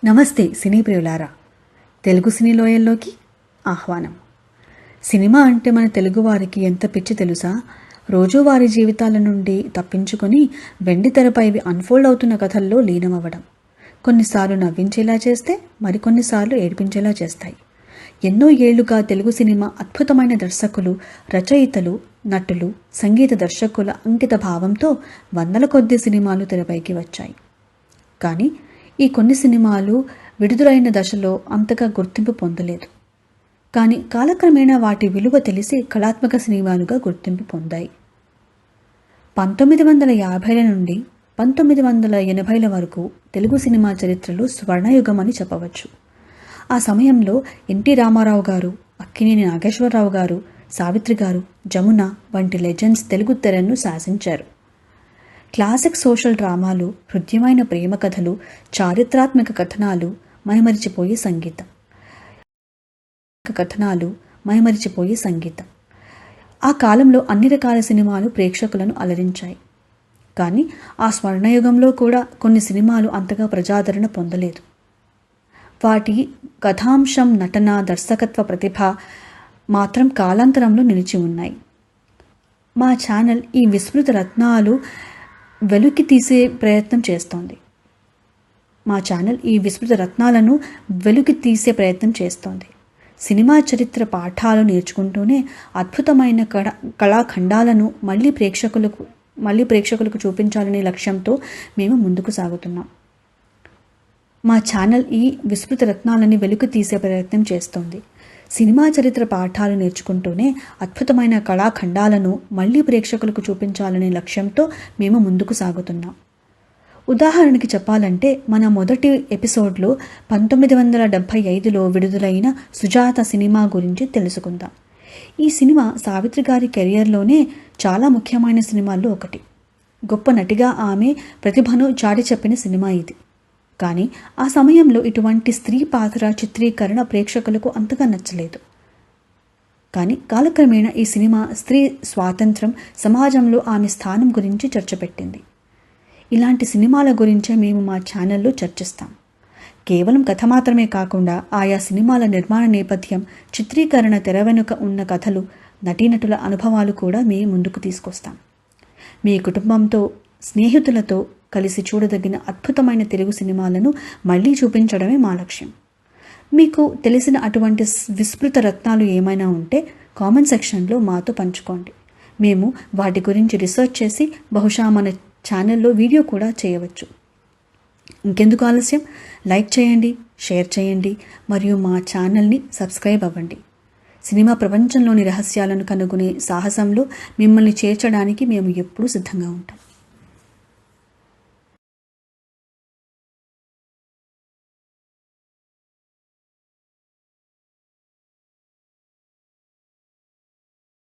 నమస్తే సినీ ప్రియులారా, తెలుగు సినీ లోయల్లోకి ఆహ్వానం. సినిమా అంటే మన తెలుగువారికి ఎంత పిచ్చి తెలుసా? రోజువారీ జీవితాల నుండి తప్పించుకొని వెండి తెరపై అన్ఫోల్డ్ అవుతున్న కథల్లో లీనమవ్వడం. కొన్నిసార్లు నవ్వించేలా చేస్తే మరికొన్నిసార్లు ఏడిపించేలా చేస్తాయి. ఎన్నో ఏళ్లుగా తెలుగు సినిమా అద్భుతమైన దర్శకులు, రచయితలు, నటులు, సంగీత దర్శకుల అంకిత భావంతో వందల కొద్ది సినిమాలు తెరపైకి వచ్చాయి. కానీ ఈ కొన్ని సినిమాలు విడుదలైన దశలో అంతగా గుర్తింపు పొందలేదు. కానీ కాలక్రమేణా వాటి విలువ తెలిసి కళాత్మక సినిమాలుగా గుర్తింపు పొందాయి. 1950ల నుండి 1980ల వరకు తెలుగు సినిమా చరిత్రలో స్వర్ణయుగం అని చెప్పవచ్చు. ఆ సమయంలో ఎన్టీ రామారావు గారు, అక్కినేని నాగేశ్వరరావు గారు, సావిత్రి గారు, జమున వంటి లెజెండ్స్ తెలుగు తెరను శాసించారు. క్లాసిక్ సోషల్ డ్రామాలు, హృద్యమైన ప్రేమ కథలు, చారిత్రాత్మక కథనాలు, మైమరిచిపోయే సంగీతం. ఆ కాలంలో అన్ని రకాల సినిమాలు ప్రేక్షకులను అలరించాయి. కానీ ఆ స్వర్ణయుగంలో కూడా కొన్ని సినిమాలు అంతగా ప్రజాదరణ పొందలేదు. వాటి కథాంశం, నటన, దర్శకత్వ ప్రతిభ మాత్రం కాలాంతరంలో నిలిచి ఉన్నాయి. మా ఛానల్ ఈ విస్మృత రత్నాలు వెలుకి తీసే ప్రయత్నం చేస్తోంది. సినిమా చరిత్ర పాఠాలు నేర్చుకుంటూనే అద్భుతమైన కళాఖండాలను మళ్ళీ ప్రేక్షకులకు చూపించాలనే లక్ష్యంతో మేము ముందుకు సాగుతున్నాం. మా ఛానల్ ఈ విస్మృత రత్నాలని వెలుగు తీసే ప్రయత్నం చేస్తోంది. సినిమా చరిత్ర పాఠాలు నేర్చుకుంటూనే అద్భుతమైన కళాఖండాలను మళ్ళీ ప్రేక్షకులకు చూపించాలనే లక్ష్యంతో మేము ముందుకు సాగుతున్నాం. ఉదాహరణకి చెప్పాలంటే మన మొదటి ఎపిసోడ్లో 1975లో విడుదలైన సుజాత సినిమా గురించి తెలుసుకుందాం. ఈ సినిమా సావిత్రి గారి కెరియర్లోనే చాలా ముఖ్యమైన సినిమాల్లో ఒకటి. గొప్ప నటిగా ఆమె ప్రతిభను చాటి చెప్పిన సినిమా ఇది. కానీ ఆ సమయంలో ఇటువంటి స్త్రీ పాత్ర చిత్రీకరణ ప్రేక్షకులకు అంతగా నచ్చలేదు. కానీ కాలక్రమేణా ఈ సినిమా స్త్రీ స్వాతంత్రం, సమాజంలో ఆమె స్థానం గురించి చర్చ పెట్టింది. ఇలాంటి సినిమాల గురించే మేము మా ఛానల్లో చర్చిస్తాం. కేవలం కథ మాత్రమే కాకుండా ఆయా సినిమాల నిర్మాణ నేపథ్యం, చిత్రీకరణ, తెర వెనుక ఉన్న కథలు, నటీనటుల అనుభవాలు కూడా మీ ముందుకు తీసుకొస్తాం. మీ కుటుంబంతో, స్నేహితులతో కలిసి చూడదగిన అద్భుతమైన తెలుగు సినిమాలను మళ్ళీ చూపించడమే మా లక్ష్యం. మీకు తెలిసిన అటువంటి విస్మృత రత్నాలు ఏమైనా ఉంటే కామెంట్ సెక్షన్లో మాతో పంచుకోండి. మేము వాటి గురించి రీసెర్చ్ చేసి బహుశా మన ఛానల్లో వీడియో కూడా చేయవచ్చు. ఇంకెందుకు ఆలస్యం? లైక్ చేయండి, షేర్ చేయండి మరియు మా ఛానల్ని సబ్స్క్రైబ్ అవ్వండి. సినిమా ప్రపంచంలోని రహస్యాలను కనుగొనే సాహసంలో మిమ్మల్ని చేర్చడానికి మేము ఎప్పుడూ సిద్ధంగా ఉంటాం.